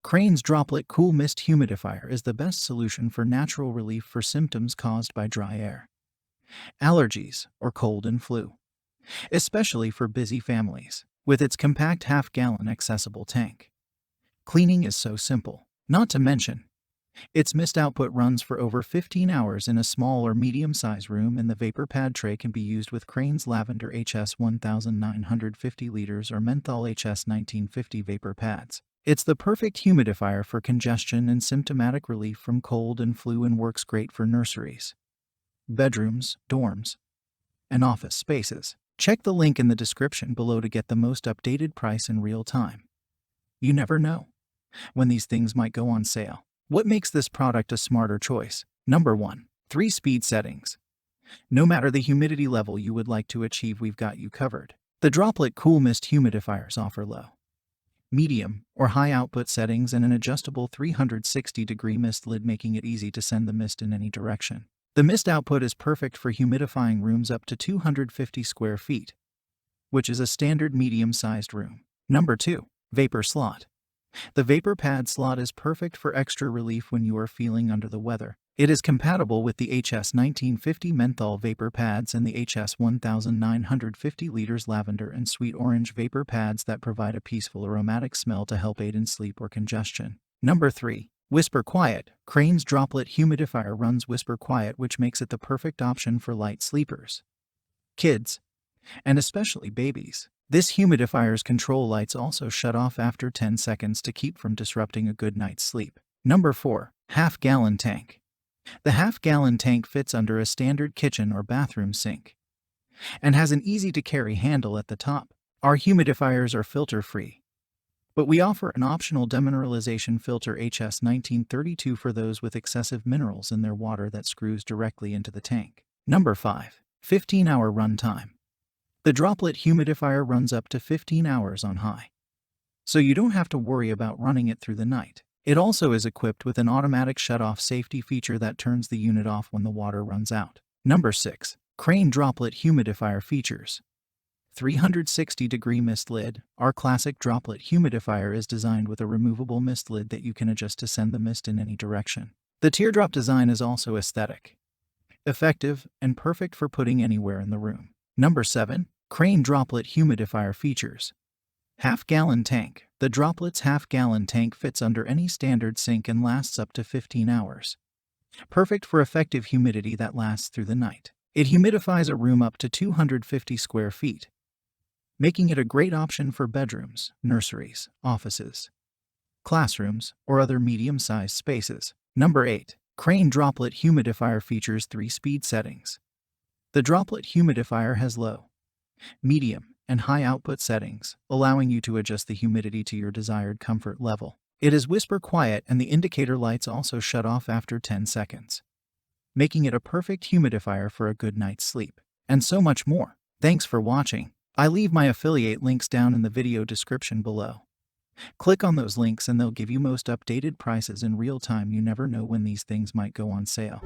Crane's Droplet Cool Mist Humidifier is the best solution for natural relief for symptoms caused by dry air, allergies, or cold and flu, especially for busy families. With its compact half-gallon accessible tank, cleaning is so simple. Not to mention, its mist output runs for over 15 hours in a small or medium-sized room, and the vapor pad tray can be used with Crane's Lavender HS-1950 liters or Menthol HS-1950 Vapor Pads. It's the perfect humidifier for congestion and symptomatic relief from cold and flu, and works great for nurseries, bedrooms, dorms, and office spaces. Check the link in the description below to get the most updated price in real time. You never know when these things might go on sale. What makes this product a smarter choice? Number 1. 3-speed settings. No matter the humidity level you would like to achieve, we've got you covered. The Droplet Cool Mist Humidifiers offer low, medium, or high output settings and an adjustable 360-degree mist lid, making it easy to send the mist in any direction. The mist output is perfect for humidifying rooms up to 250 square feet, which is a standard medium-sized room. Number 2. Vapor slot. The vapor pad slot is perfect for extra relief when you are feeling under the weather. It is compatible with the HS-1950 Menthol Vapor Pads and the HS-1950 liters Lavender and Sweet Orange Vapor Pads that provide a peaceful aromatic smell to help aid in sleep or congestion. Number 3. Whisper Quiet. Crane's Droplet Humidifier runs Whisper Quiet, which makes it the perfect option for light sleepers, kids, and especially babies. This humidifier's control lights also shut off after 10 seconds to keep from disrupting a good night's sleep. Number 4. Half-gallon tank. The half-gallon tank fits under a standard kitchen or bathroom sink and has an easy-to-carry handle at the top. Our humidifiers are filter-free, but we offer an optional demineralization filter HS-1932 for those with excessive minerals in their water that screws directly into the tank. Number 5. 15-hour run time. The Droplet Humidifier runs up to 15 hours on high, so you don't have to worry about running it through the night. It also is equipped with an automatic shut-off safety feature that turns the unit off when the water runs out. Number 6. Crane Droplet Humidifier features. 360-degree mist lid. Our classic Droplet Humidifier is designed with a removable mist lid that you can adjust to send the mist in any direction. The teardrop design is also aesthetic, effective, and perfect for putting anywhere in the room. Number 7. Crane Droplet Humidifier features. Half-gallon tank. The Droplet's half-gallon tank fits under any standard sink and lasts up to 15 hours. Perfect for effective humidity that lasts through the night. It humidifies a room up to 250 square feet, making it a great option for bedrooms, nurseries, offices, classrooms, or other medium-sized spaces. Number 8. Crane Droplet Humidifier features 3-speed settings. The Droplet Humidifier has low, medium, and high output settings, allowing you to adjust the humidity to your desired comfort level. It is whisper quiet, and the indicator lights also shut off after 10 seconds, making it a perfect humidifier for a good night's sleep. And so much more. Thanks for watching. I leave my affiliate links down in the video description below. Click on those links and they'll give you most updated prices in real time. You never know when these things might go on sale.